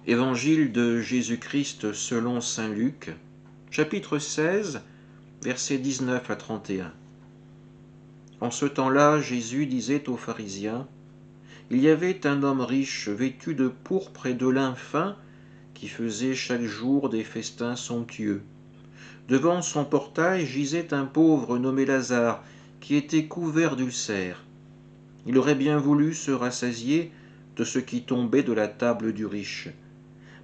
Évangile de Jésus-Christ selon saint Luc, chapitre 16, versets 19 à 31. En ce temps-là, Jésus disait aux pharisiens, « Il y avait un homme riche vêtu de pourpre et de lin fin qui faisait chaque jour des festins somptueux. Devant son portail gisait un pauvre nommé Lazare qui était couvert d'ulcères. Il aurait bien voulu se rassasier de ce qui tombait de la table du riche.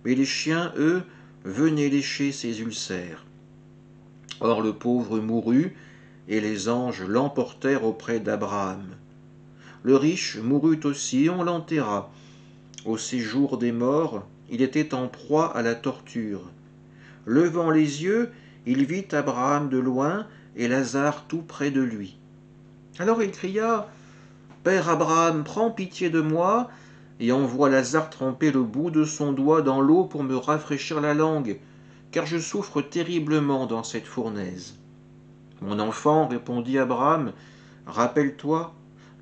Mais les chiens, eux, venaient lécher ses ulcères. Or le pauvre mourut, et les anges l'emportèrent auprès d'Abraham. Le riche mourut aussi, on l'enterra. Au séjour des morts, il était en proie à la torture. Levant les yeux, il vit Abraham de loin et Lazare tout près de lui. Alors il cria, « Père Abraham, prends pitié de moi, et envoie Lazare tremper le bout de son doigt dans l'eau pour me rafraîchir la langue, car je souffre terriblement dans cette fournaise. » « Mon enfant, répondit Abraham, rappelle-toi,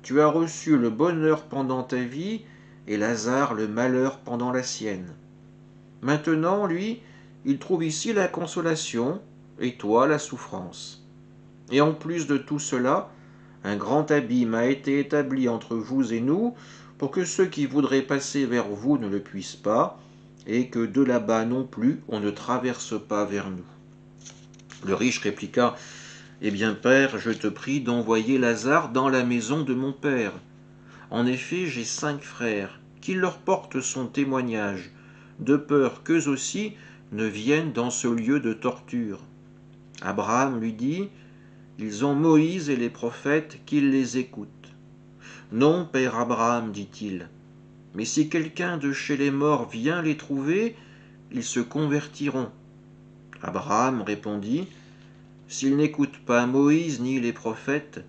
tu as reçu le bonheur pendant ta vie, et Lazare le malheur pendant la sienne. Maintenant, lui, il trouve ici la consolation, et toi la souffrance. Et en plus de tout cela, un grand abîme a été établi entre vous et nous, pour que ceux qui voudraient passer vers vous ne le puissent pas, et que de là-bas non plus on ne traverse pas vers nous. » Le riche répliqua, « Eh bien, père, je te prie d'envoyer Lazare dans la maison de mon père. En effet, j'ai 5 frères, qu'il leur porte son témoignage, de peur qu'eux aussi ne viennent dans ce lieu de torture. » Abraham lui dit, « Ils ont Moïse et les prophètes, qu'ils les écoutent. » « Non, père Abraham, dit-il, mais si quelqu'un de chez les morts vient les trouver, ils se convertiront. » Abraham répondit, « S'ils n'écoutent pas Moïse ni les prophètes,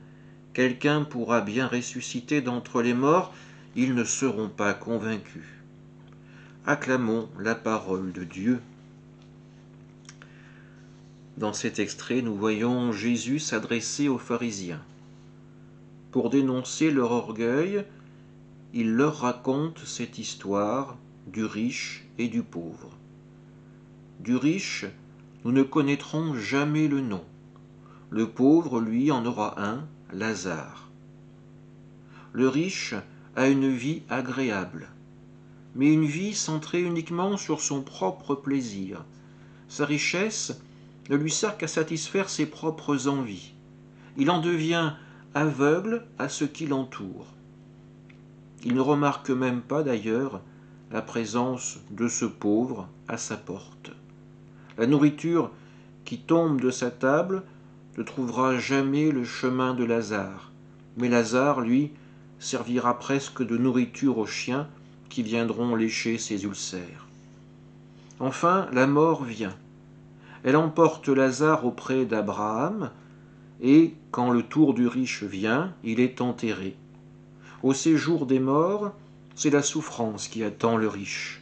quelqu'un pourra bien ressusciter d'entre les morts, ils ne seront pas convaincus. » Acclamons la parole de Dieu. Dans cet extrait, nous voyons Jésus s'adresser aux pharisiens. Pour dénoncer leur orgueil, il leur raconte cette histoire du riche et du pauvre. Du riche, nous ne connaîtrons jamais le nom. Le pauvre, lui, en aura un, Lazare. Le riche a une vie agréable, mais une vie centrée uniquement sur son propre plaisir. Sa richesse ne lui sert qu'à satisfaire ses propres envies. Il en devient aveugle à ce qui l'entoure. Il ne remarque même pas d'ailleurs la présence de ce pauvre à sa porte. La nourriture qui tombe de sa table ne trouvera jamais le chemin de Lazare, mais Lazare, lui, servira presque de nourriture aux chiens qui viendront lécher ses ulcères. Enfin, la mort vient. Elle emporte Lazare auprès d'Abraham, et, quand le tour du riche vient, il est enterré. Au séjour des morts, c'est la souffrance qui attend le riche.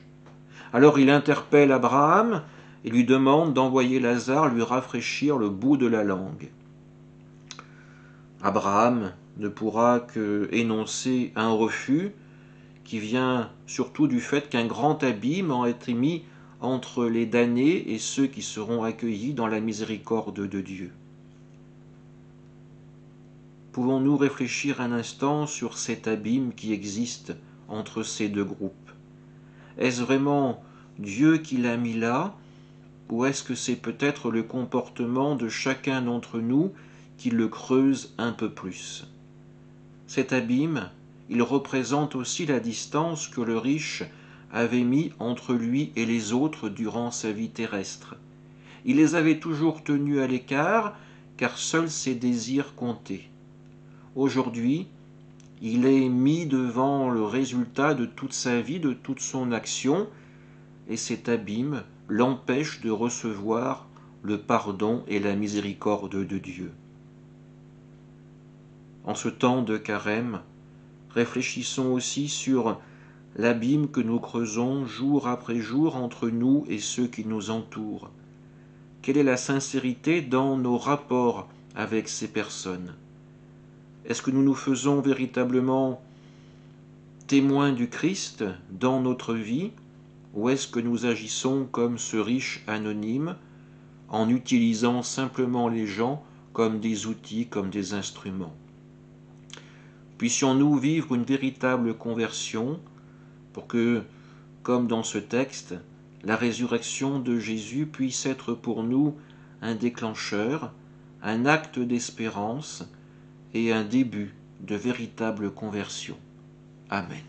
Alors il interpelle Abraham et lui demande d'envoyer Lazare lui rafraîchir le bout de la langue. Abraham ne pourra que énoncer un refus qui vient surtout du fait qu'un grand abîme a été mis entre les damnés et ceux qui seront accueillis dans la miséricorde de Dieu. Pouvons-nous réfléchir un instant sur cet abîme qui existe entre ces deux groupes? Est-ce vraiment Dieu qui l'a mis là, ou est-ce que c'est peut-être le comportement de chacun d'entre nous qui le creuse un peu plus? Cet abîme, il représente aussi la distance que le riche avait mis entre lui et les autres durant sa vie terrestre. Il les avait toujours tenus à l'écart, car seuls ses désirs comptaient. Aujourd'hui, il est mis devant le résultat de toute sa vie, de toute son action, et cet abîme l'empêche de recevoir le pardon et la miséricorde de Dieu. En ce temps de carême, réfléchissons aussi sur l'abîme que nous creusons jour après jour entre nous et ceux qui nous entourent. Quelle est la sincérité dans nos rapports avec ces personnes? Est-ce que nous nous faisons véritablement témoins du Christ dans notre vie, ou est-ce que nous agissons comme ce riche anonyme, en utilisant simplement les gens comme des outils, comme des instruments? Puissions-nous vivre une véritable conversion pour que, comme dans ce texte, la résurrection de Jésus puisse être pour nous un déclencheur, un acte d'espérance et un début de véritable conversion. Amen.